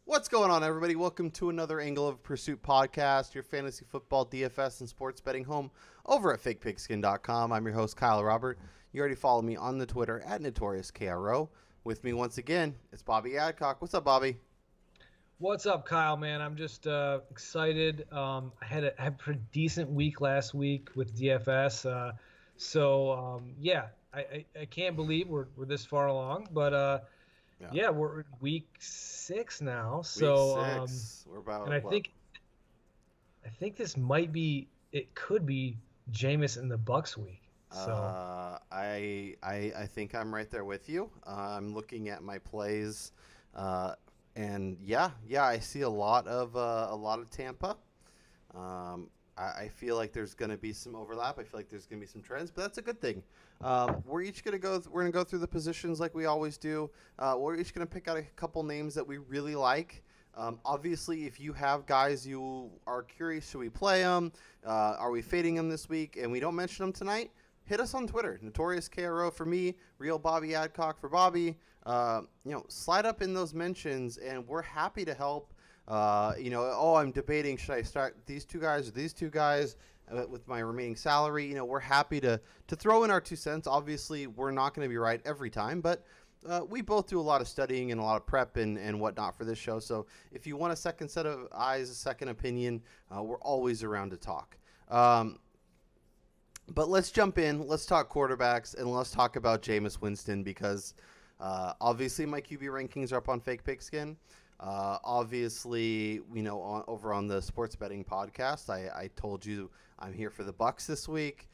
What's going on, everybody? Welcome to another Angle of Pursuit podcast, your fantasy football, DFS, and sports betting home over at fakepigskin.com. I'm your host, Kyle Robert. You already follow me on the Twitter at NotoriousPigskin. With me once again, it's Bobby Adcock. What's up, Bobby? What's up, Kyle, man? I'm just excited. I had a pretty decent week last week with DFS. I can't believe we're this far along, but Yeah. yeah, we're in week 6 now. Week So, six. We're and about, I what? think this might be it could be Jameis in the Bucks week. So, I think I'm right there with you. I'm looking at my plays, and I see a lot of Tampa. I feel like there's going to be some overlap. I feel like there's going to be some trends, but that's a good thing. We're each going to go. We're going to go through the positions like we always do. We're each going to pick out a couple names that we really like. Obviously, if you have guys you are curious, should we play them? Are we fading them this week? And we don't mention them tonight. Hit us on Twitter, Notorious KRO for me, Real Bobby Adcock for Bobby. Slide up in those mentions, and we're happy to help. I'm debating, should I start these two guys or these two guys with my remaining salary? We're happy to throw in our 2 cents. Obviously, we're not going to be right every time, but we both do a lot of studying and a lot of prep and whatnot for this show. So if you want a second set of eyes, a second opinion, we're always around to talk. But let's jump in. Let's talk quarterbacks, and let's talk about Jameis Winston because obviously my QB rankings are up on Fake Pigskin. Obviously, over on the sports betting podcast, I told you I'm here for the Bucks this week.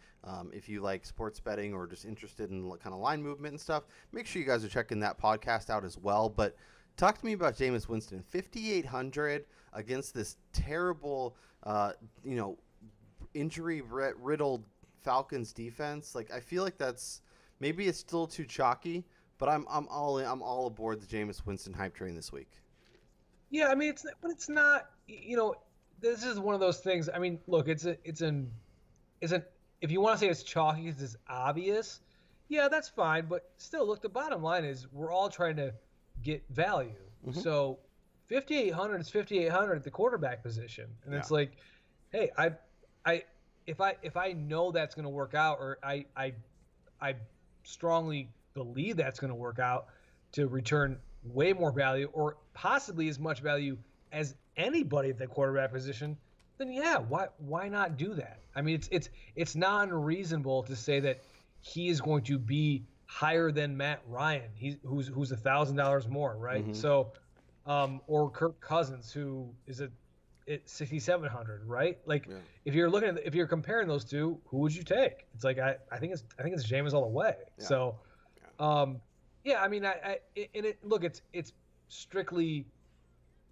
If you like sports betting or just interested in kind of line movement and stuff, make sure you guys are checking that podcast out as well. But talk to me about Jameis Winston, 5,800 against this terrible, injury riddled Falcons defense. Like, I feel like that's maybe it's still too chalky, but I'm all in, I'm all aboard the Jameis Winston hype train this week. yeah, I mean it's not. This is one of those things. I mean, look, it's an if you want to say it's chalky because it's obvious, yeah, that's fine. But still, look, the bottom line is we're all trying to get value. Mm-hmm. So 5,800 is 5,800 at the quarterback position, and Yeah. it's like, hey, I if I know that's going to work out, or I strongly believe that's going to work out to return way more value, or possibly as much value as anybody at the quarterback position, then yeah, why not do that? I mean, it's not unreasonable to say that he is going to be higher than Matt Ryan, who's $1,000 more, right? Mm-hmm. So, or Kirk Cousins, who is at 6,700, right? Like, Yeah. if you're comparing those two, who would you take? It's like I think it's Jameis all the way. Yeah. So, Yeah. yeah, I mean, look, it's strictly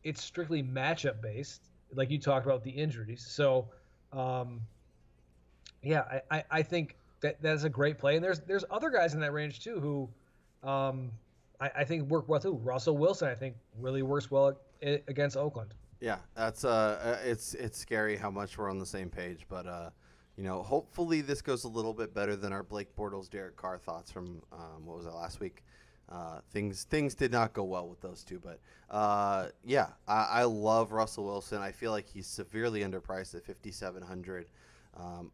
matchup based, like you talked about the injuries. So, yeah, I think that's a great play, and there's other guys in that range too who, I think work well too. Russell Wilson, I think, really works well against Oakland. Yeah, that's it's scary how much we're on the same page, but hopefully this goes a little bit better than our Blake Bortles, Derek Carr thoughts from what was it last week. Things did not go well with those two, but I love Russell Wilson. I feel like he's severely underpriced at 5,700.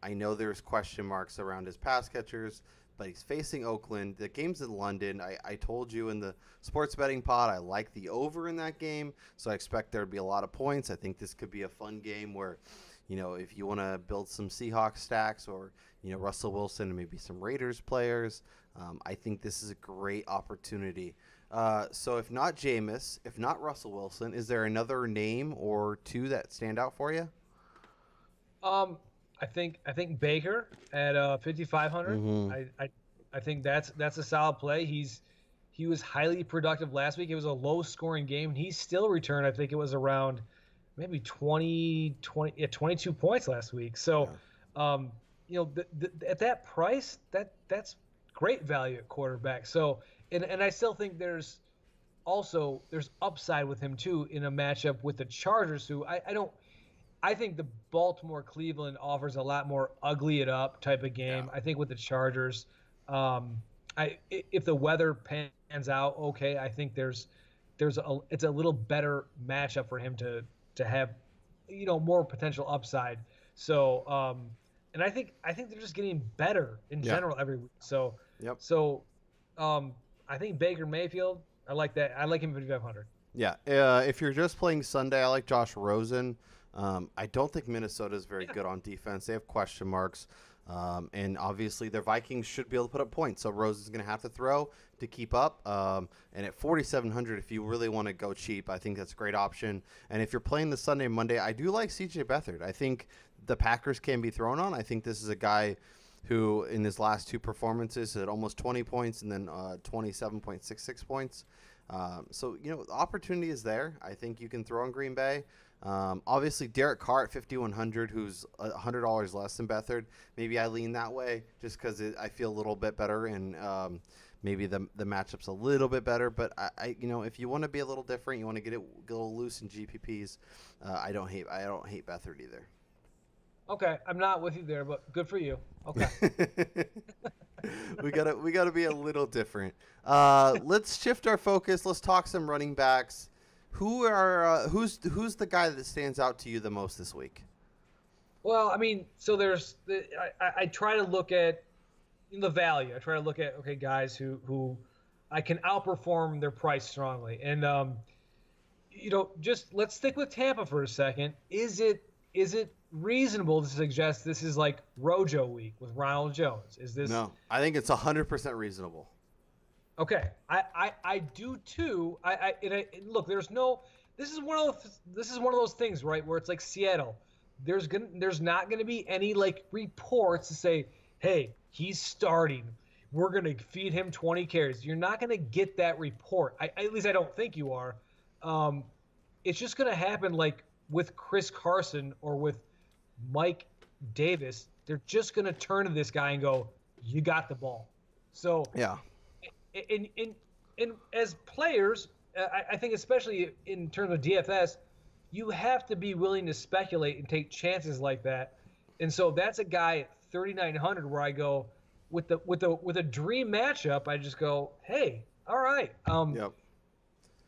I know there's question marks around his pass catchers, but he's facing Oakland. The game's in London. I told you in the sports betting pod I like the over in that game, so I expect there to be a lot of points. I think this could be a fun game where, if you want to build some Seahawks stacks or, Russell Wilson and maybe some Raiders players, I think this is a great opportunity. So if not Jameis, if not Russell Wilson, is there another name or two that stand out for you? I think Baker at 5,500. Mm-hmm. I think that's a solid play. He was highly productive last week. It was a low scoring game, and he still returned. I think it was around maybe 22 points last week. So, at that price, that's great value at quarterback. So, and I still think there's upside with him too in a matchup with the Chargers, who I think the Baltimore Cleveland offers a lot more ugly it up type of game. Yeah. I think with the Chargers, if the weather pans out okay, I think there's it's a little better matchup for him to have, more potential upside. So, and I think they're just getting better in Yeah. general every week. So, Yep. I think Baker Mayfield, I like that. I like him 5,500. Yeah. If you're just playing Sunday, I like Josh Rosen. I don't think Minnesota is very good on defense. They have question marks. And obviously their Vikings should be able to put up points. So Rosen's going to have to throw to keep up. And at 4,700, if you really want to go cheap, I think that's a great option. And if you're playing the Sunday, Monday, I do like CJ Beathard. I think the Packers can be thrown on. I think this is a guy who in his last two performances had almost 20 points and then 27.66 points. So, the opportunity is there. I think you can throw on Green Bay. Obviously, Derek Carr at 5,100, who's $100 less than Beathard. Maybe I lean that way just because I feel a little bit better and maybe the matchup's a little bit better. But, if you want to be a little different, you want to get a little loose in GPPs, I don't hate Beathard either. Okay, I'm not with you there, but good for you. Okay. we gotta be a little different. Let's shift our focus. Let's talk some running backs. Who's the guy that stands out to you the most this week? Well, I mean, so I try to look at the value. I try to look at guys who I can outperform their price strongly, and just let's stick with Tampa for a second. Is it reasonable to suggest this is like Rojo week with Ronald Jones? Is this? No, I think it's 100% reasonable. Okay, I do too. Look, this is one of those things, right, where it's like Seattle. There's not gonna be any like reports to say, hey, he's starting. We're gonna feed him 20 carries. You're not gonna get that report. At least I don't think you are. It's just gonna happen like with Chris Carson or with Mike Davis. They're just gonna turn to this guy and go, "You got the ball." So yeah. And as players, I think especially in terms of DFS, you have to be willing to speculate and take chances like that. And so that's a guy at 3,900 where I go with a dream matchup. I just go, hey, all right. Yep.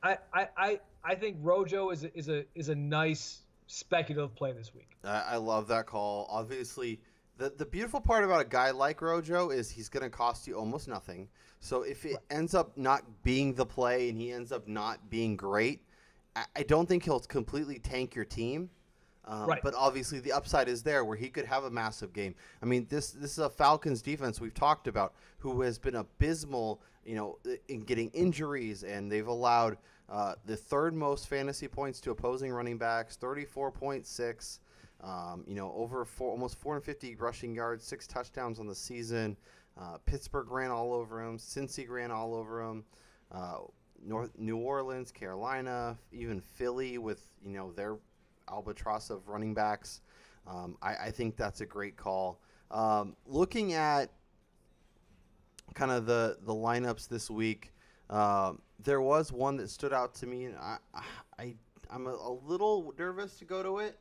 I think Rojo is a nice speculative play this week. I love that call. Obviously, the beautiful part about a guy like Rojo is he's going to cost you almost nothing. So if it ends up not being the play and he ends up not being great, I don't think he'll completely tank your team. Right. But obviously the upside is there where he could have a massive game. I mean, this is a Falcons defense we've talked about who has been abysmal, in getting injuries, and they've allowed the third most fantasy points to opposing running backs, 34.6. Almost 450 rushing yards, 6 touchdowns on the season. Pittsburgh ran all over him. Cincy ran all over him. New Orleans, Carolina, even Philly with their albatross of running backs. I think that's a great call. Looking at kind of the lineups this week, there was one that stood out to me, and I'm a little nervous to go to it.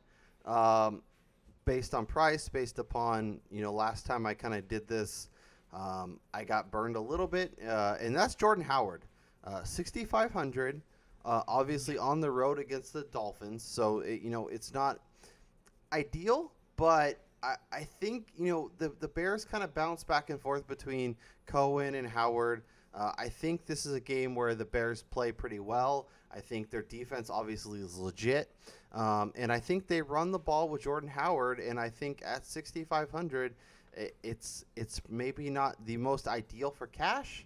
Based on price, based upon, last time I kind of did this, I got burned a little bit, and that's Jordan Howard, 6,500, obviously on the road against the Dolphins. So, it's not ideal, but I think, the Bears kind of bounce back and forth between Cohen and Howard. I think this is a game where the Bears play pretty well. I think their defense obviously is legit. And I think they run the ball with Jordan Howard. And I think at 6,500, it's maybe not the most ideal for cash.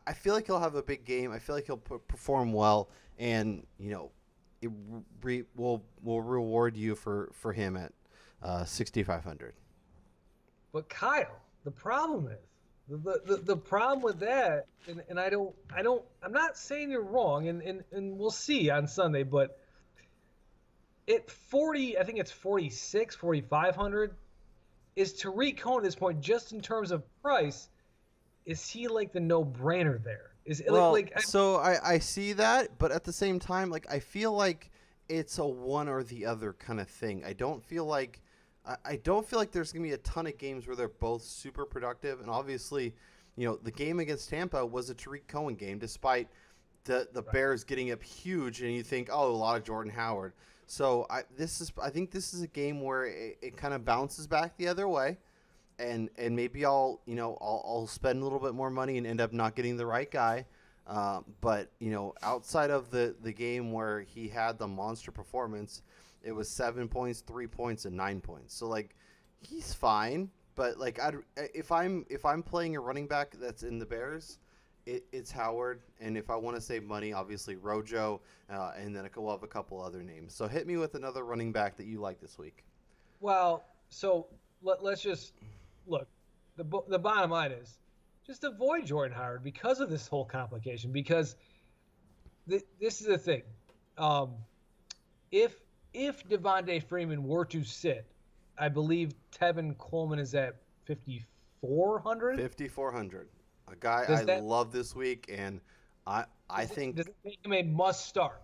I feel like he'll have a big game. I feel like he'll perform well. And, it will reward you for him at 6,500. But Kyle, the problem is, the problem with that, and I'm not saying you're wrong, and we'll see on Sunday, but at 40, I think it's 46, 4,500, is Tariq Cohen at this point, just in terms of price, is he like the no-brainer there? So I see that, but at the same time, like I feel like it's a one or the other kind of thing. I don't feel like there's going to be a ton of games where they're both super productive. And obviously, the game against Tampa was a Tariq Cohen game, despite the Bears getting up huge, and you think, oh, a lot of Jordan Howard. So I think this is a game where it kind of bounces back the other way, and maybe I'll spend a little bit more money and end up not getting the right guy. But outside of the game where he had the monster performance, it was 7 points, 3 points, and 9 points. So like he's fine, but like if I'm playing a running back that's in the Bears, it's Howard, and if I want to save money, obviously Rojo, and then we'll have a couple other names. So hit me with another running back that you like this week. Well, so let's just look. The bottom line is just avoid Jordan Howard because of this whole complication. Because this is the thing. If Devontae Freeman were to sit, I believe Tevin Coleman is at 5,400. 5,400. A guy love this week, and I think does it make him a must start?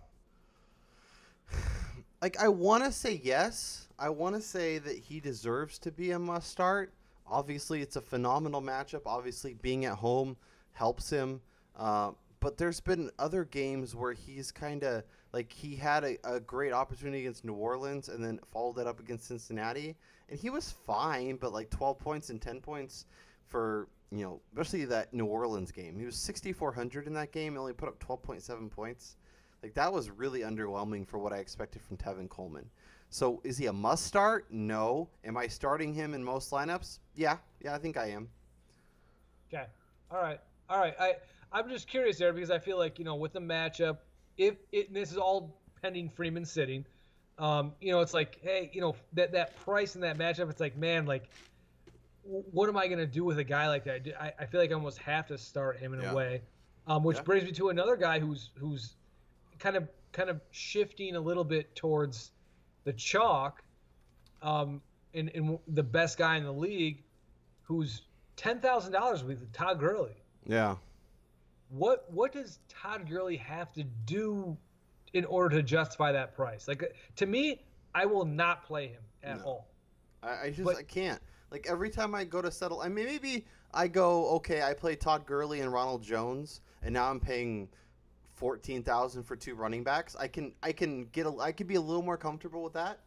Like I want to say yes. I want to say that he deserves to be a must start. Obviously, it's a phenomenal matchup. Obviously, being at home helps him. But there's been other games where he's kind of like he had a great opportunity against New Orleans and then followed that up against Cincinnati, and he was fine. But like 12 points and 10 points for especially that New Orleans game. He was 6,400 in that game. He only put up 12.7 points. Like that was really underwhelming for what I expected from Tevin Coleman. So is he a must start? No. Am I starting him in most lineups? Yeah, I think I am. Okay. All right. I'm just curious there because I feel like, with the matchup, this is all pending Freeman sitting. It's like, hey, that price in that matchup, it's like, man, like, what am I going to do with a guy like that? I feel like I almost have to start him in a way, which brings me to another guy who's kind of shifting a little bit towards the chalk, in the best guy in the league, who's $10,000 with Todd Gurley. Yeah. What does Todd Gurley have to do in order to justify that price? Like, to me, I will not play him at all. I can't. Like every time I go to settle, I mean, maybe I go, okay, I play Todd Gurley and Ronald Jones, and now I'm paying $14,000 for two running backs. I could be a little more comfortable with that,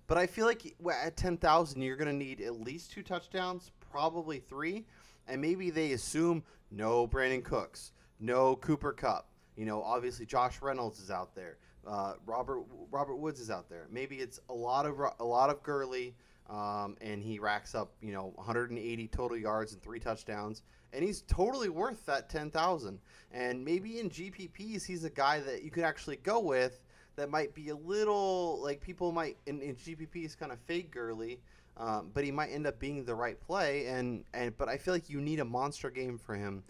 but I feel like at 10,000 you're gonna need at least 2 touchdowns, probably 3, and maybe they assume no Brandon Cooks, no Cooper Kupp. Obviously Josh Reynolds is out there, Robert Woods is out there. Maybe it's a lot of Gurley. And he racks up, 180 total yards and 3 touchdowns, and he's totally worth that 10,000. And maybe in GPPs, he's a guy that you could actually go with that might be a little like people might in GPPs kind of fade Gurley, but he might end up being the right play. But I feel like you need a monster game for him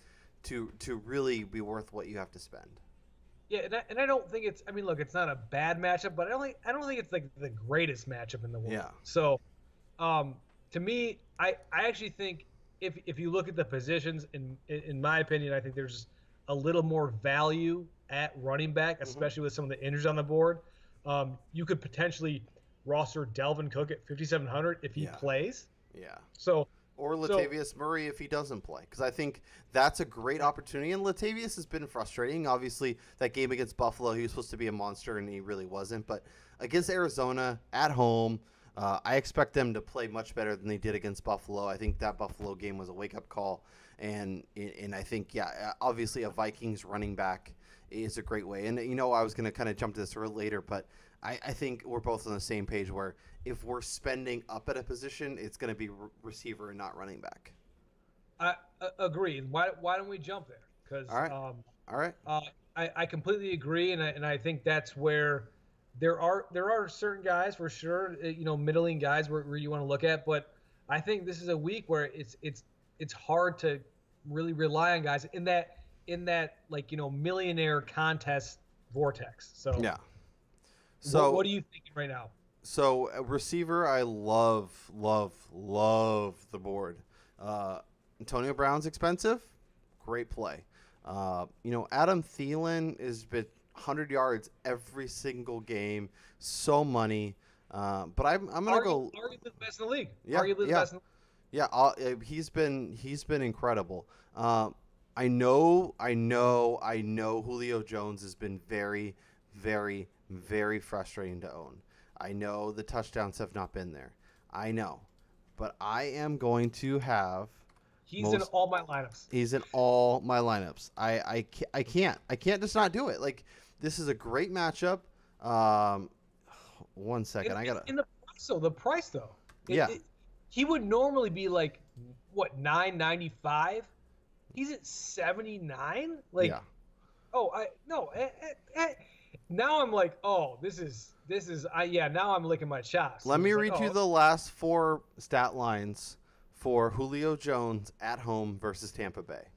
to really be worth what you have to spend. Yeah, and I don't think it's. I mean, look, it's not a bad matchup, but I don't think it's like the greatest matchup in the world. Yeah. So. To me, I actually think if you look at the positions, in my opinion, I think there's a little more value at running back, especially with some of the injuries on the board. You could potentially roster Dalvin Cook at 5,700 if he plays. Yeah. Or Latavius Murray if he doesn't play, because I think that's a great opportunity. And Latavius has been frustrating. Obviously, that game against Buffalo, he was supposed to be a monster, and he really wasn't. But against Arizona, at home, I expect them to play much better than they did against Buffalo. I think that Buffalo game was a wake-up call. And I think, obviously a Vikings running back is a great way. And, I was going to kind of jump to this later, but I think we're both on the same page where if we're spending up at a position, it's going to be receiver and not running back. I agree. Why don't we jump there? Because all right. I completely agree, and I think that's where there are certain guys for sure, middling guys where you want to look at, but I think this is a week where it's hard to really rely on guys in that like millionaire contest vortex. So yeah. So what are you thinking right now? So receiver, I love the board. Antonio Brown's expensive, great play. Adam Thielen has been 100 yards every single game, so money. But I'm gonna go. Arguably the best in the league. Yeah, arguably the best in the league. Yeah, he's been incredible. I know Julio Jones has been very, very, very frustrating to own. I know the touchdowns have not been there. I know. But I am going to have He's in all my lineups. he's in all my lineups. I can't just not do it. Like, this is a great matchup. Um 1 second. I got to The price though. Yeah. He would normally be like what, 9.95? He's at 79. Like, yeah. oh, now I'm like, oh, this is yeah. Now I'm licking my chops. Let me like, read you the last 4 stat lines for Julio Jones at home versus Tampa Bay.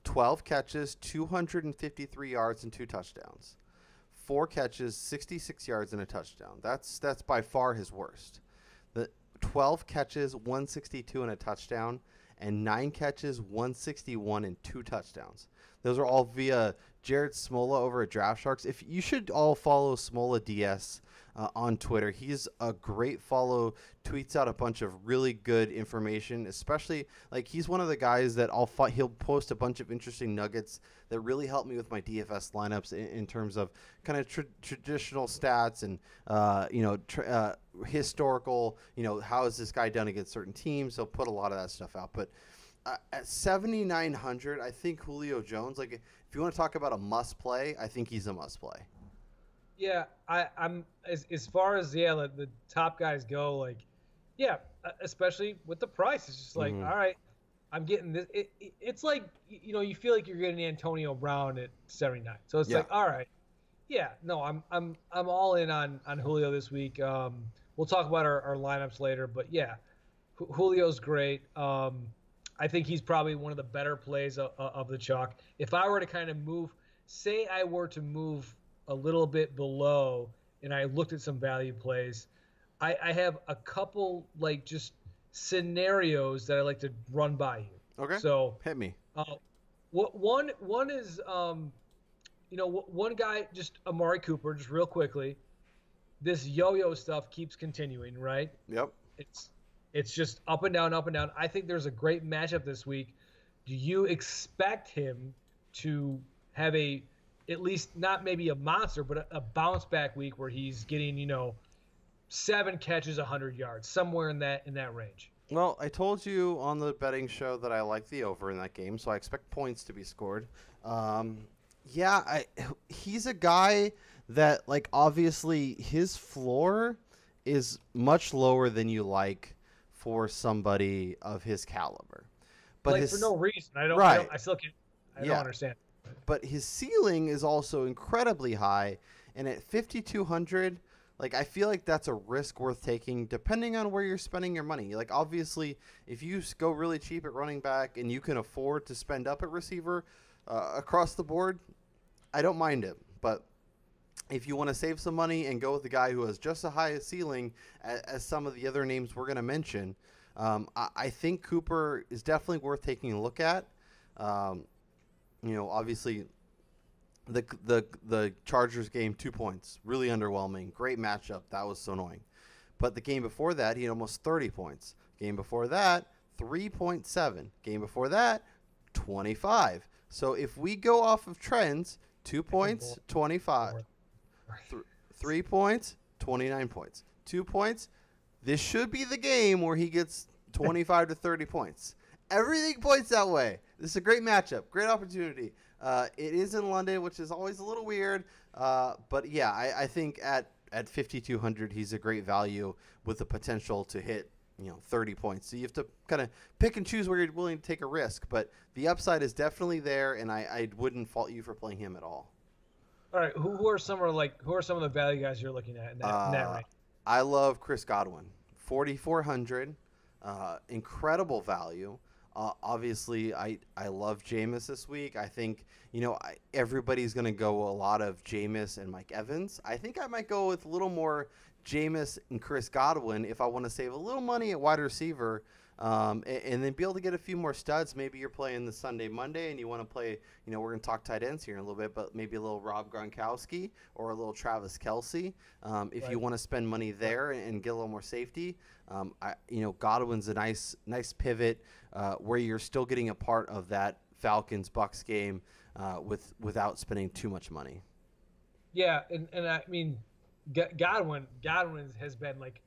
12 catches, 253 yards, and 2 touchdowns. 4 catches, 66 yards, and a touchdown. That's by far his worst. The 12 catches, 162 and a touchdown, and 9 catches, 161 and 2 touchdowns. Those are all via Jared Smola over at Draft Sharks. If you should all follow Smola DS on Twitter. He's a great follow, tweets out a bunch of really good information, especially like he's one of the guys that he'll post a bunch of interesting nuggets that really help me with my DFS lineups in terms of kind of traditional stats and historical, how is this guy done against certain teams. He'll put a lot of that stuff out. But at 7,900, I think Julio Jones, like if you want to talk about a must play, I think he's a must play. Yeah, I'm as far as the top guys go, like, yeah, especially with the price, it's just like, all right, I'm getting this. It's like you feel like you're getting Antonio Brown at 79, so it's like, all right, yeah, no, I'm all in on Julio this week. We'll talk about our lineups later, but yeah, Julio's great. I think he's probably one of the better plays of the chalk. If I were to kind of move, say I were to move a little bit below and I looked at some value plays, I have a couple like just scenarios that I like to run by you. Okay. So hit me. One is one guy, just Amari Cooper, just real quickly. This yo-yo stuff keeps continuing, right? Yep. It's just up and down, up and down. I think there's a great matchup this week. Do you expect him to have at least not maybe a monster, but a bounce back week where he's getting, 7 catches, 100 yards, somewhere in that range? Well, I told you on the betting show that I like the over in that game, so I expect points to be scored. He's a guy that, like, obviously his floor is much lower than you like for somebody of his caliber. But like, for no reason. I don't understand. But his ceiling is also incredibly high, and at 5,200, like, I feel like that's a risk worth taking depending on where you're spending your money. Like, obviously, if you go really cheap at running back and you can afford to spend up at receiver across the board, I don't mind it. But if you want to save some money and go with the guy who has just as high a ceiling as some of the other names we're going to mention, I think Cooper is definitely worth taking a look at. Obviously, the Chargers game, 2 points, really underwhelming. Great matchup. That was so annoying. But the game before that, he had almost 30 points. Game before that, 3.7. Game before that, 25. So if we go off of trends, 2 points, 25. 3 points, 29 points. 2 points. This should be the game where he gets 25 to 30 points. Everything points that way. This is a great matchup, great opportunity. It is in London, which is always a little weird. But yeah, I think at 5,200, he's a great value with the potential to hit 30 points. So you have to kind of pick and choose where you're willing to take a risk. But the upside is definitely there, and I wouldn't fault you for playing him at all. All right, who are some of the value guys you're looking at in that range? I love Chris Godwin, 4,400, incredible value. Obviously, I love Jameis this week. I think, everybody's going to go a lot of Jameis and Mike Evans. I think I might go with a little more Jameis and Chris Godwin if I want to save a little money at wide receiver and then be able to get a few more studs. Maybe you're playing the Sunday, Monday, and you want to play, we're going to talk tight ends here in a little bit, but maybe a little Rob Gronkowski or a little Travis Kelce. If you want to spend money there and get a little more safety, Godwin's a nice pivot where you're still getting a part of that Falcons Bucks game without spending too much money. Yeah, and I mean, Godwin has been like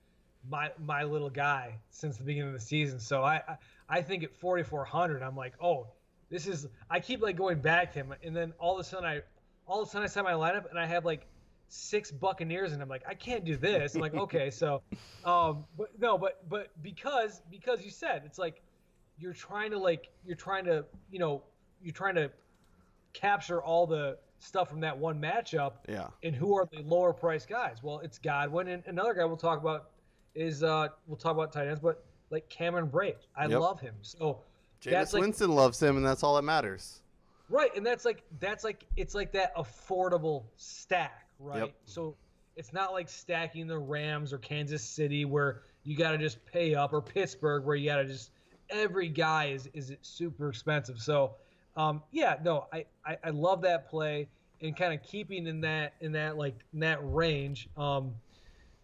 my little guy since the beginning of the season. So I think at 4,400, I'm like, oh, this is. I keep like going back to him, and then all of a sudden I set my lineup and I have like 6 Buccaneers, and I'm like, I can't do this. I'm like, okay, so, but no, but because you said it's like you're trying to capture all the stuff from that one matchup. Yeah. And who are the lower price guys? Well, it's Godwin, and another guy we'll talk about is tight ends, but like Cameron Brate. I love him. So Jameis Winston loves him, and that's all that matters. Right, and it's like that affordable stack, right? Yep. So it's not like stacking the Rams or Kansas City where you got to just pay up, or Pittsburgh where you got to just every guy is super expensive. So I love that play, and kind of keeping in that range.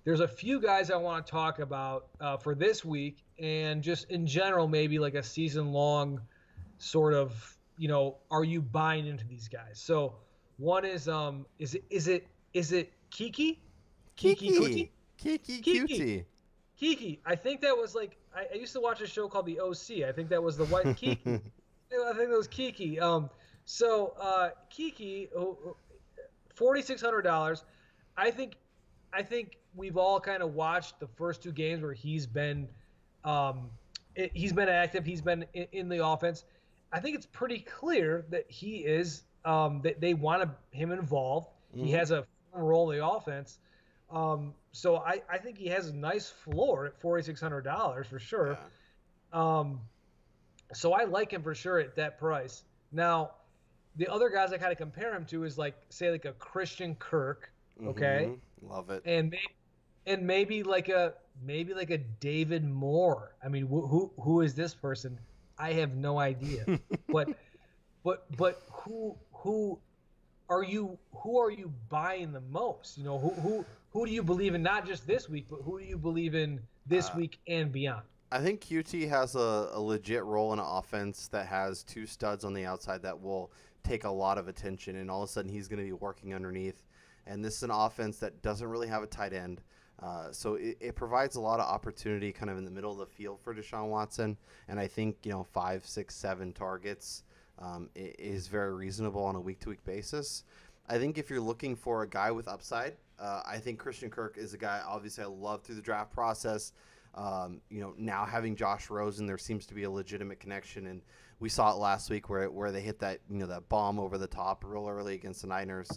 There's a few guys I want to talk about for this week, and just in general, maybe like a season long sort of. Are you buying into these guys? So one is it Kiki? Kiki. I think that was like I used to watch a show called The OC. I think that was the white Kiki. I think it was Kiki. Kiki, $4,600. I think we've all kind of watched the first 2 games where he's been active. He's been in the offense. I think it's pretty clear that he is that they want him involved. Mm-hmm. He has a role in the offense. So I think he has a nice floor at $4,600 for sure. Yeah. So I like him for sure at that price. Now, the other guys I kind of compare him to is like a Christian Kirk, okay? Mm-hmm. Love it. And maybe like a David Moore. I mean, who is this person? I have no idea. but who are you buying the most? Who do you believe in, not just this week, but who do you believe in this week and beyond? I think QT has a legit role in an offense that has 2 studs on the outside that will take a lot of attention, and all of a sudden he's going to be working underneath. And this is an offense that doesn't really have a tight end. So it provides a lot of opportunity kind of in the middle of the field for Deshaun Watson. And I think, 5, 6, 7 targets is very reasonable on a week-to-week basis. I think if you're looking for a guy with upside, I think Christian Kirk is a guy obviously I love through the draft process. Now having Josh Rosen, there seems to be a legitimate connection. And we saw it last week where they hit that, that bomb over the top real early against the Niners.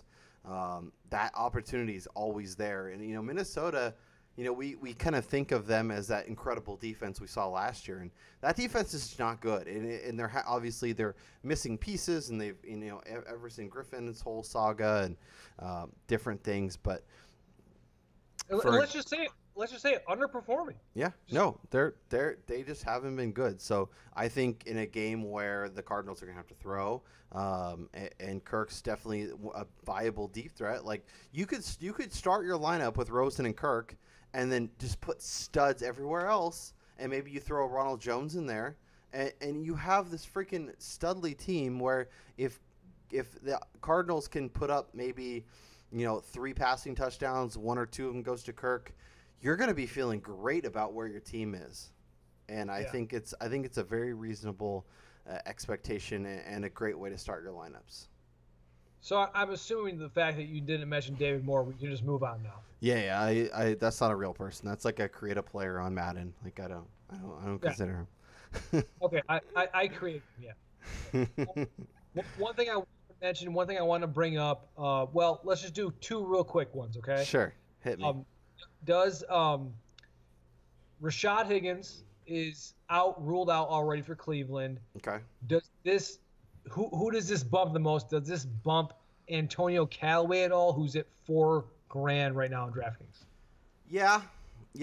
That opportunity is always there. And, Minnesota, we kind of think of them as that incredible defense we saw last year. And that defense is not good. And they're obviously they're missing pieces, and they've, Everson Griffin's whole saga and different things. But let's just say it, underperforming. Yeah, no, they just haven't been good. So I think in a game where the Cardinals are gonna have to throw, and Kirk's definitely a viable deep threat. Like you could start your lineup with Rosen and Kirk, and then just put studs everywhere else, and maybe you throw Ronald Jones in there, and you have this freaking studly team where if the Cardinals can put up maybe 3 passing touchdowns, 1 or 2 of them goes to Kirk, you're going to be feeling great about where your team is. And I think it's a very reasonable expectation and a great way to start your lineups. So I'm assuming the fact that you didn't mention David Moore, we can just move on now. Yeah, I that's not a real person. That's like a creative player on Madden. Like I don't consider him. Okay, I create. Yeah. One thing I want to mention, one thing I want to bring up. Well, let's just do 2 real quick ones, okay? Sure, hit me. Does Rashad Higgins is ruled out already for Cleveland? Okay. Does this who does this bump the most? Does this bump Antonio Callaway at all, who's at $4,000 right now in DraftKings? Yeah,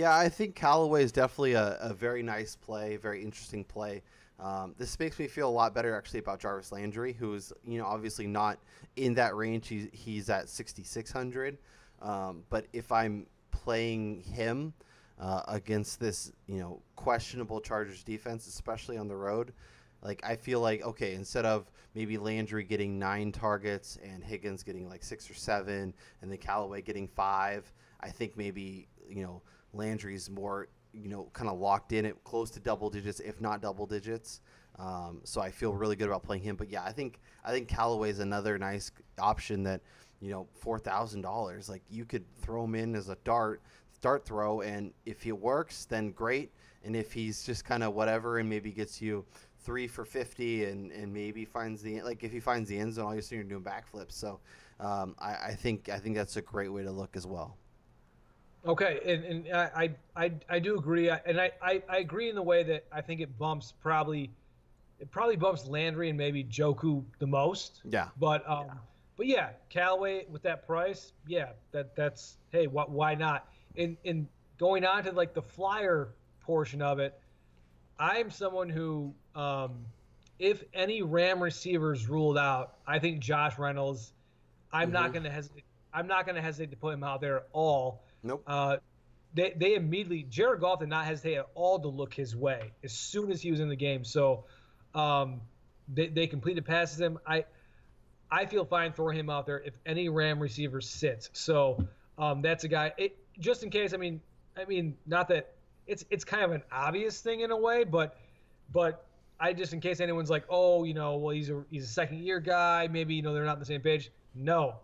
I think Callaway is definitely a very nice play, very interesting play. This makes me feel a lot better actually about Jarvis Landry, who's obviously not in that range. He's at 6,600. But if I'm playing him against this questionable Chargers defense, especially on the road, Like I feel like okay, instead of maybe Landry getting 9 targets and Higgins getting like 6 or 7, and then Callaway getting 5, I think maybe Landry's more kind of locked in at close to double digits, if not double digits. So I feel really good about playing him. But yeah, I think Callaway is another nice option that $4,000. Like you could throw him in as a dart throw, and if it works, then great. And if he's just kind of whatever and maybe gets you 3 for 50 and maybe finds if he finds the end zone, all you're seeing are doing backflips. So I think that's a great way to look as well. Okay, and I do agree, and I agree in the way that I think it probably bumps Landry and maybe Joku the most. Yeah. But yeah, Callaway with that price, yeah, that's hey, why not? In going on to like the flyer portion of it, I'm someone who, if any Ram receivers ruled out, I think Josh Reynolds. I'm not going to hesitate. I'm not going to hesitate to put him out there at all. Nope. They immediately, Jared Goff did not hesitate at all to look his way as soon as he was in the game. So they completed passes him. I feel fine throwing him out there if any Ram receiver sits. So that's a guy. Just in case. I mean, not that it's kind of an obvious thing in a way, but I just in case anyone's like, oh, well, he's a second year guy. Maybe they're not on the same page. No,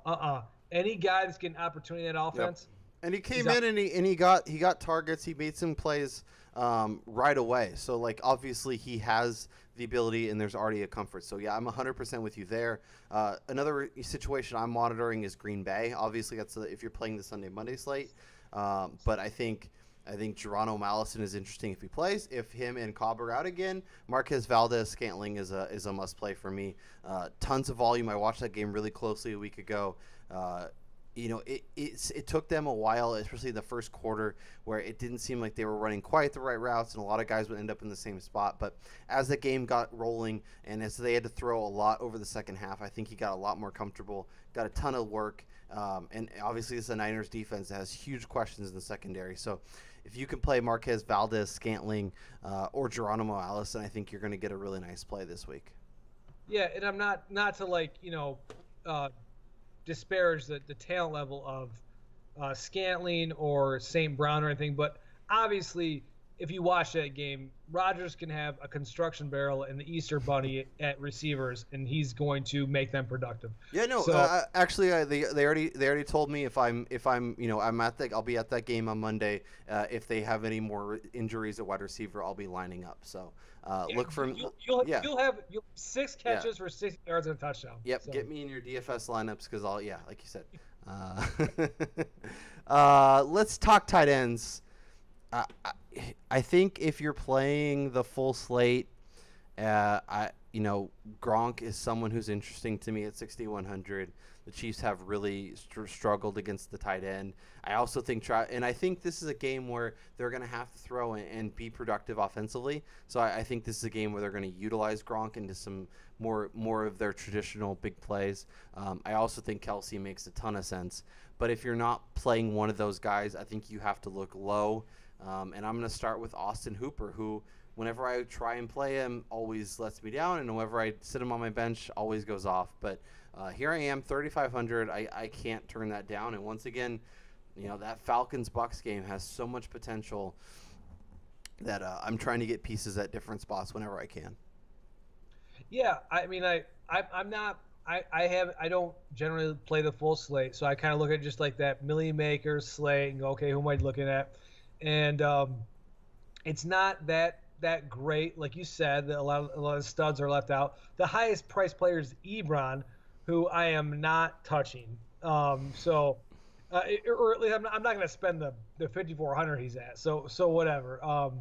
Any guy that's getting opportunity in that offense. Yep. And he came in and he got targets. He made some plays right away. So like obviously he has the ability, and there's already a comfort. So yeah, I'm 100% with you there. Another situation I'm monitoring is Green Bay. Obviously that's if you're playing the Sunday Monday slate. But I think Geronimo Allison is interesting if he plays. If him and Cobb are out again, Marquez Valdez-Scantling is a must play for me. Tons of volume. I watched that game really closely a week ago. It took them a while, especially the first quarter, where it didn't seem like they were running quite the right routes, and a lot of guys would end up in the same spot. But as the game got rolling, and as they had to throw a lot over the second half, I think he got a lot more comfortable, got a ton of work. And obviously, this is a Niners defense that has huge questions in the secondary. So if you can play Marquez Valdez-Scantling or Geronimo Allison, I think you're going to get a really nice play this week. Yeah, and I'm not to disparage the talent level of Scantling or St. Brown or anything, but obviously if you watch that game, Rodgers can have a construction barrel and the Easter Bunny at receivers, and he's going to make them productive. Yeah, no. So, actually, they already told me if I'm I'll be at that game on Monday. If they have any more injuries at wide receiver, I'll be lining up. So look for you'll have 6 catches for 60 yards and a touchdown. Yep, so. Get me in your DFS lineups because like you said. Let's talk tight ends. I think if you're playing the full slate, Gronk is someone who's interesting to me at 6,100. The Chiefs have really struggled against the tight end. I also think, and I think this is a game where they're going to have to throw and be productive offensively. So I think this is a game where they're going to utilize Gronk into some more of their traditional big plays. I also think Kelsey makes a ton of sense. But if you're not playing one of those guys, I think you have to look low. And I'm going to start with Austin Hooper, who, whenever I try and play him, always lets me down, and whenever I sit him on my bench, always goes off. But here I am, 3,500. I can't turn that down. And once again, that Falcons-Bucs game has so much potential that I'm trying to get pieces at different spots whenever I can. Yeah, I mean, I'm not. I don't generally play the full slate, so I kind of look at just like that million makers slate and go, okay, who am I looking at? And it's not that great, like you said. That a lot of studs are left out. The highest priced player is Ebron, who I am not touching. Or at least I'm not going to spend the 5,400 he's at. So whatever.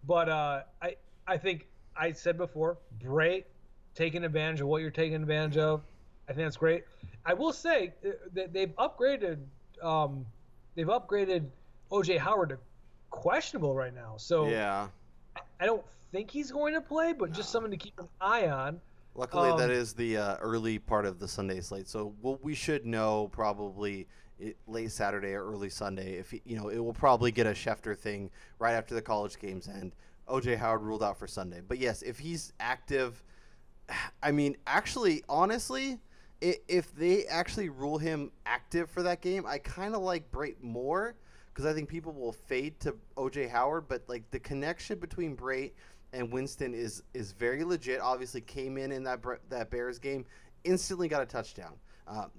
But I think I said before, great, taking advantage of what you're taking advantage of. I think that's great. I will say that they've upgraded OJ Howard to questionable right now. So yeah, I don't think he's going to play, but just someone to keep an eye on. Luckily, that is the early part of the Sunday slate, so we should know probably late Saturday or early Sunday. If it will probably get a Schefter thing right after the college games end. OJ Howard ruled out for Sunday. But yes, if he's active, I mean, actually, honestly, if they actually rule him active for that game, I kind of like Brait more because I think people will fade to OJ Howard. But like the connection between Brait and Winston is very legit. Obviously, came in that Bears game, instantly got a touchdown.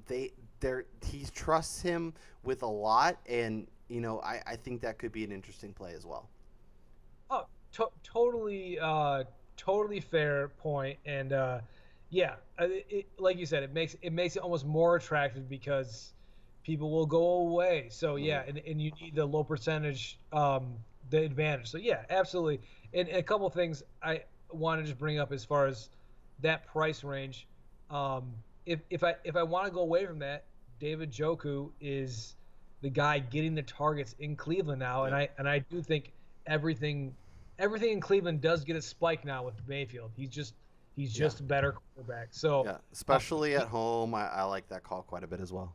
He trusts him with a lot, and I think that could be an interesting play as well. Oh, totally fair point. And yeah, like you said, it makes it almost more attractive because people will go away. So yeah, and you need the low percentage, the advantage. So yeah, absolutely. And a couple of things I want to just bring up as far as that price range. If I want to go away from that, David Njoku is the guy getting the targets in Cleveland now, Yeah. and I do think everything in Cleveland does get a spike now with Mayfield. He's just a better quarterback. So Yeah, especially at home, I like that call quite a bit as well.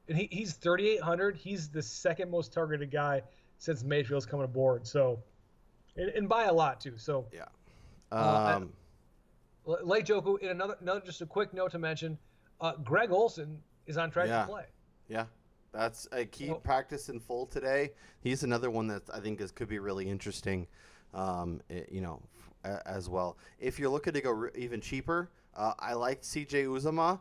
and he's 3,800. He's the second most targeted guy since Mayfield's coming aboard. So and by a lot too. So Yeah. like Joku, in another just a quick note to mention, Greg Olsen is on track to play. Yeah. That's a key practice in full today. He's another one that I think could be really interesting, as well. If you're looking to go even cheaper, I like CJ Uzomah,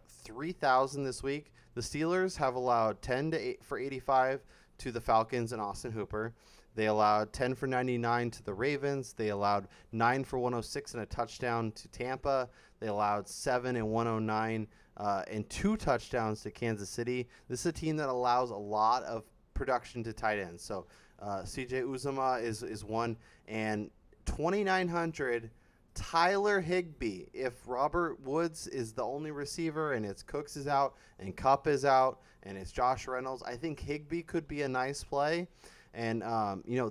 3,000 this week. The Steelers have allowed 10 for 85 to the Falcons and Austin Hooper. They allowed 10 for 99 to the Ravens. They allowed 9 for 106 and a touchdown to Tampa. They allowed 7 and 109 and 2 touchdowns to Kansas City. This is a team that allows a lot of production to tight ends. So CJ Uzomah is one. And 2,900, Tyler Higbee. If Robert Woods is the only receiver and it's Cooks is out and Kupp is out and it's Josh Reynolds, I think Higbee could be a nice play. And,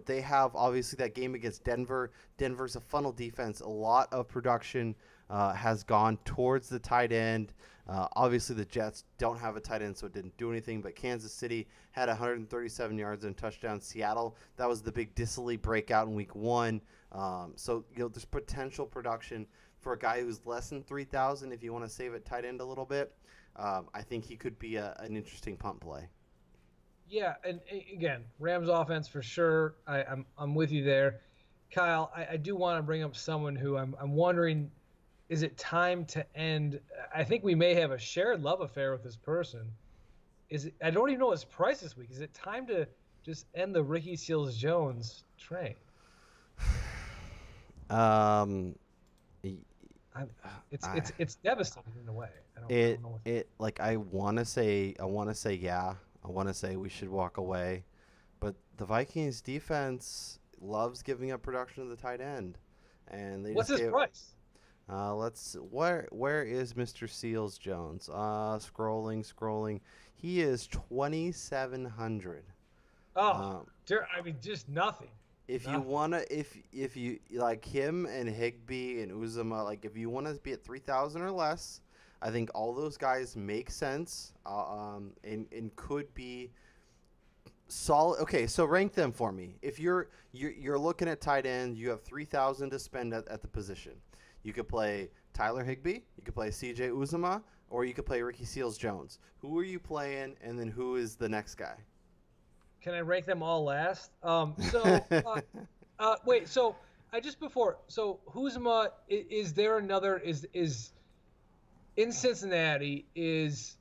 they have obviously that game against Denver. Denver's a funnel defense. A lot of production has gone towards the tight end. Obviously, the Jets don't have a tight end, so it didn't do anything. But Kansas City had 137 yards and a touchdown. Seattle, that was the big Disley breakout in week 1. So, there's potential production for a guy who's less than 3,000 if you want to save it tight end a little bit. I think he could be an interesting punt play. Yeah, and again, Rams offense for sure. I'm with you there, Kyle. I do want to bring up someone who I'm wondering, is it time to end? I think we may have a shared love affair with this person. I don't even know his price this week. Is it time to just end the Ricky Seals-Jones train? It's devastating in a way. I don't know I want to say yeah. I want to say we should walk away, but the Vikings defense loves giving up production to the tight end, and what's his price? Where is Mr. Seals-Jones? Scrolling. He is 2,700. I mean, just nothing. If you wanna, if you like him and Higbee and Uzomah, like if you want to be at 3,000 or less, I think all those guys make sense, and could be solid. Okay, so rank them for me. If you're looking at tight end, you have 3,000 to spend at the position. You could play Tyler Higbee, you could play CJ Uzomah, or you could play Ricky Seals-Jones. Who are you playing, and then who is the next guy? Can I rank them all last? Wait. So Uzomah, is there another? Is in Cincinnati, is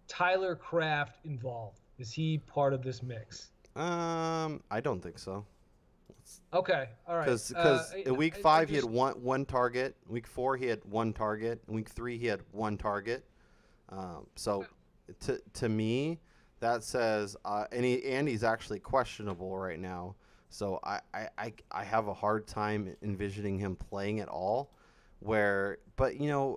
Tyler Kraft involved? Is he part of this mix? I don't think so. Okay, all right. Because in week 5 he had one target. In week 4 he had one target. In week 3 he had one target. So to me, that says and he's actually questionable right now. So I have a hard time envisioning him playing at all. But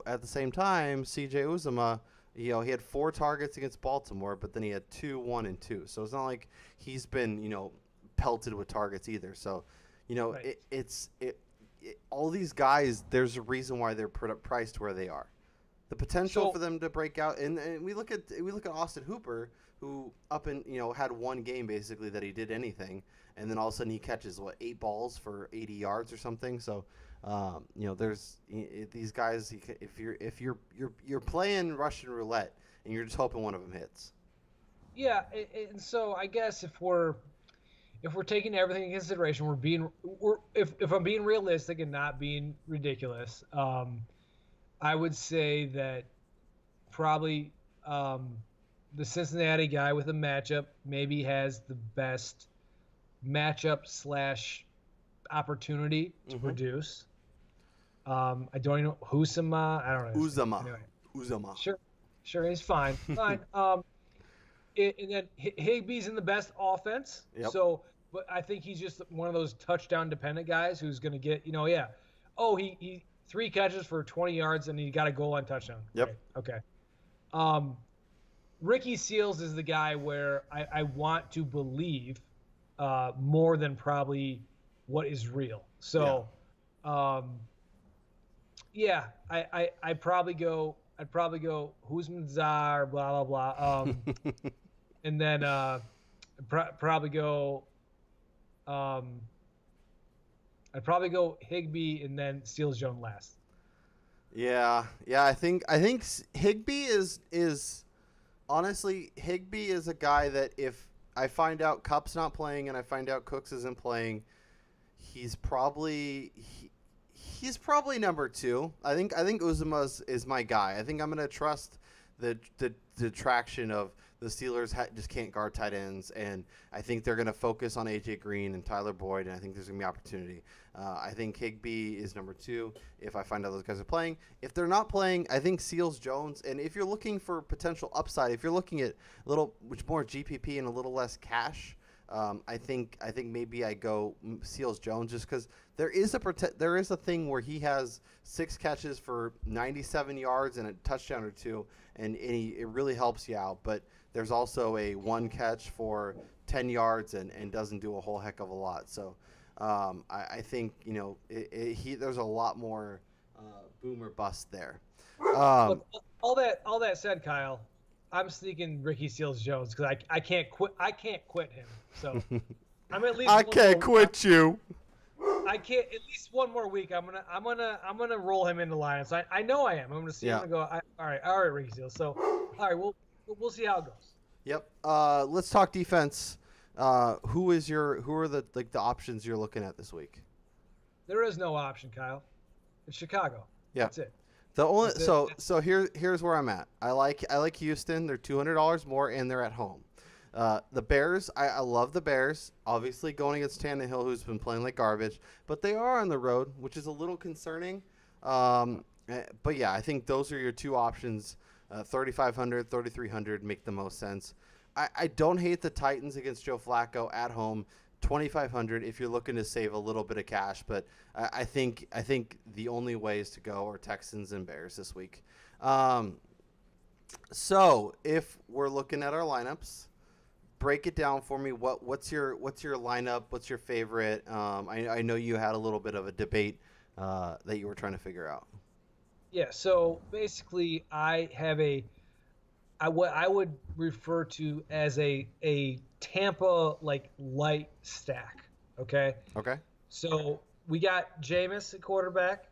at the same time, CJ Uzomah, he had 4 targets against Baltimore, but then he had 2, 1, and 2. So it's not like he's been pelted with targets either. So right. All these guys, there's a reason why they're priced where they are. The potential for them to break out, and we look at Austin Hooper, who had one game basically that he did anything, and then all of a sudden he catches 8 balls for 80 yards or something. So there's these guys. If you're playing Russian roulette and you're just hoping one of them hits. Yeah, and so I guess if we're taking everything in consideration, if I'm being realistic and not being ridiculous, I would say that probably the Cincinnati guy with a matchup maybe has the best matchup / opportunity to produce. I don't even know Husama. I don't know. Uzama. Anyway. Uzama. Sure, he's fine. Fine. And then Higbee's in the best offense. Yep. So, but I think he's just one of those touchdown dependent guys who's going to get, Oh, he 3 catches for 20 yards and he got a goal line touchdown. Yep. Okay. Ricky Seals is the guy where I want to believe more than probably what is real. So, I'd probably go Huzmanzar, blah, blah, blah. And then probably go I'd probably go Higbee and then Seals Jones last. Yeah. I think Higbee is honestly, Higbee is a guy that if I find out Kupp's not playing and I find out Cooks isn't playing, he's probably number 2. I think Uzama is my guy. I think I'm gonna trust the traction of the Steelers just can't guard tight ends, and I think they're gonna focus on AJ Green and Tyler Boyd, and I think there's gonna be opportunity. I think Higbee is number 2 if I find out those guys are playing. If they're not playing, I think Seals Jones. And if you're looking for potential upside, if you're looking at a little which more GPP and a little less cash, I think maybe I go Seals Jones just because there is a thing where he has 6 catches for 97 yards and a touchdown or 2, and it really helps you out. But there's also a 1 catch for 10 yards and doesn't do a whole heck of a lot. So I think there's a lot more boom or bust there. Look, all that said, Kyle, I'm sneaking Ricky Seals Jones because I can't quit him. So I'm at least. I can't quit you. I can't. At least one more week. I'm gonna roll him into Lions. I know I am. I'm gonna see him and go. All right, Ricky Seals. So all right, we'll see how it goes. Yep. Let's talk defense. Who are the options you're looking at this week? There is no option, Kyle. It's Chicago. Yeah. That's it. The only here's where I'm at. I like Houston. They're $200 more and they're at home. The Bears, I love the Bears. Obviously going against Tannehill, who's been playing like garbage, but they are on the road, which is a little concerning. But yeah, I think those are your 2 options. 3,500, 3,300 make the most sense. I don't hate the Titans against Joe Flacco at home. 2,500 if you're looking to save a little bit of cash, but I think the only ways to go are Texans and Bears this week. So if we're looking at our lineups, break it down for me. What's your lineup? What's your favorite? I know you had a little bit of a debate that you were trying to figure out. Yeah. So basically, I have what I would refer to as a Tampa light stack. Okay. Okay. So we got Jameis at quarterback.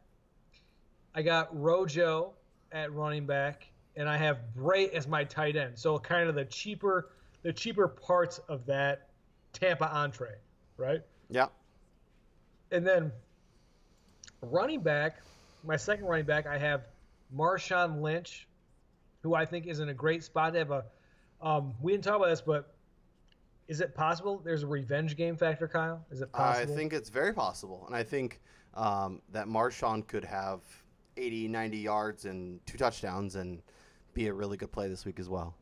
I got Rojo at running back, and I have Bray as my tight end. So kind of the cheaper parts of that Tampa entree, right? Yeah. And then running back, my second running back, I have Marshawn Lynch, who I think is in a great spot to have a we didn't talk about this, but is it possible there's a revenge game factor, Kyle? Is it possible? I think it's very possible. And I think that Marshawn could have 80, 90 yards and 2 touchdowns and be a really good play this week as well.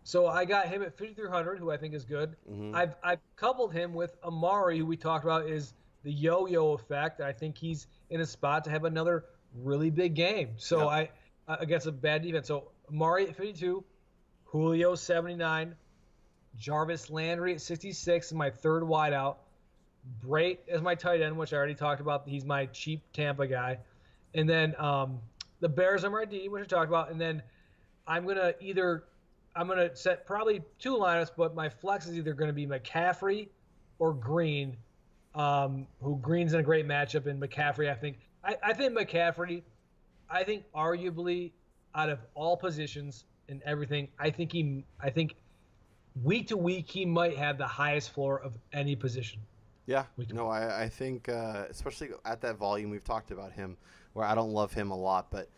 So I got him at 5,300, who I think is good. Mm-hmm. I've coupled him with Amari, who we talked about is the yo-yo effect. I think he's in a spot to have another really big game. So yep. Against a bad defense. So Amari at 52, Julio 79, Jarvis Landry at 66 is my third wideout. Brait as my tight end, which I already talked about. He's my cheap Tampa guy. And then the Bears are my D, which I talked about. And then I'm going to I'm gonna set probably 2 lineups, but my flex is either gonna be McCaffrey or Green. Who Green's in a great matchup, and McCaffrey, I think McCaffrey, I think arguably out of all positions and everything, I think week to week he might have the highest floor of any position. Yeah, no, I think especially at that volume we've talked about him, where I don't love him a lot, but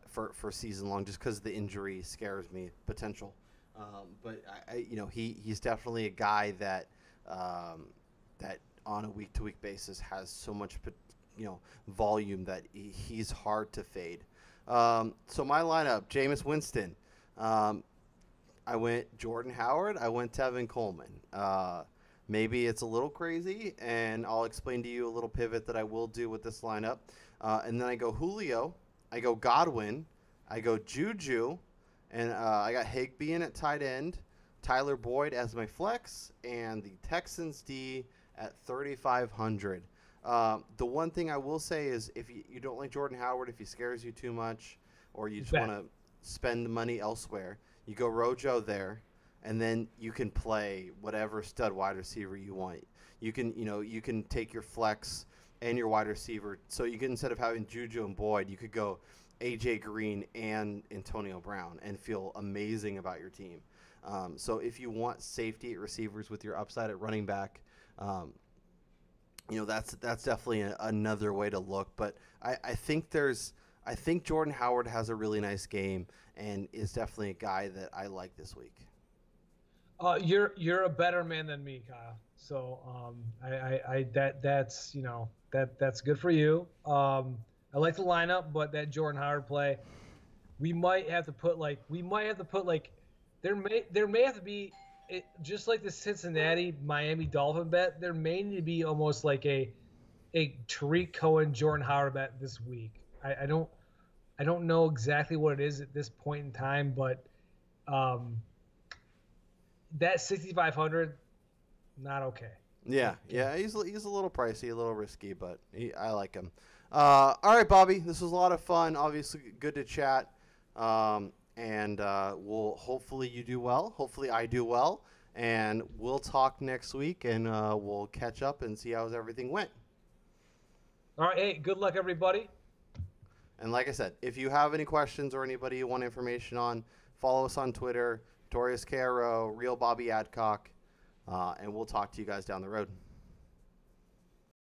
for season long, just because the injury scares me potential. But he's definitely a guy that that on a week to week basis has so much volume that he's hard to fade. So my lineup: Jameis Winston. I went Jordan Howard. I went Tevin Coleman. Maybe it's a little crazy, and I'll explain to you a little pivot that I will do with this lineup. And then I go Julio, I go Godwin, I go Juju, and I got Higbee in at tight end, Tyler Boyd as my flex, and the Texans D at 3,500. The one thing I will say is if you don't like Jordan Howard, if he scares you too much, or you just want to spend the money elsewhere, you go Rojo there. And then you can play whatever stud wide receiver you want. You can take your flex and your wide receiver. So you can, instead of having Juju and Boyd, you could go AJ Green and Antonio Brown and feel amazing about your team. So if you want safety at receivers with your upside at running back, that's definitely another way to look. But I think Jordan Howard has a really nice game and is definitely a guy that I like this week. You're a better man than me, Kyle. So that's good for you. I like the lineup, but that Jordan Howard play, we might have to put there may have to be just like the Cincinnati Miami Dolphin bet. There may need to be almost like a Tariq Cohen Jordan Howard bet this week. I don't know exactly what it is at this point in time, but that 6,500, not okay. Yeah, he's a little pricey, a little risky, but I like him. All right, Bobby, this was a lot of fun. Obviously, good to chat, and we'll hopefully you do well. Hopefully, I do well, and we'll talk next week, and we'll catch up and see how everything went. All right, hey, good luck, everybody. And like I said, if you have any questions or anybody you want information on, follow us on Twitter. Torius KRO, Real Bobby Adcock, and we'll talk to you guys down the road.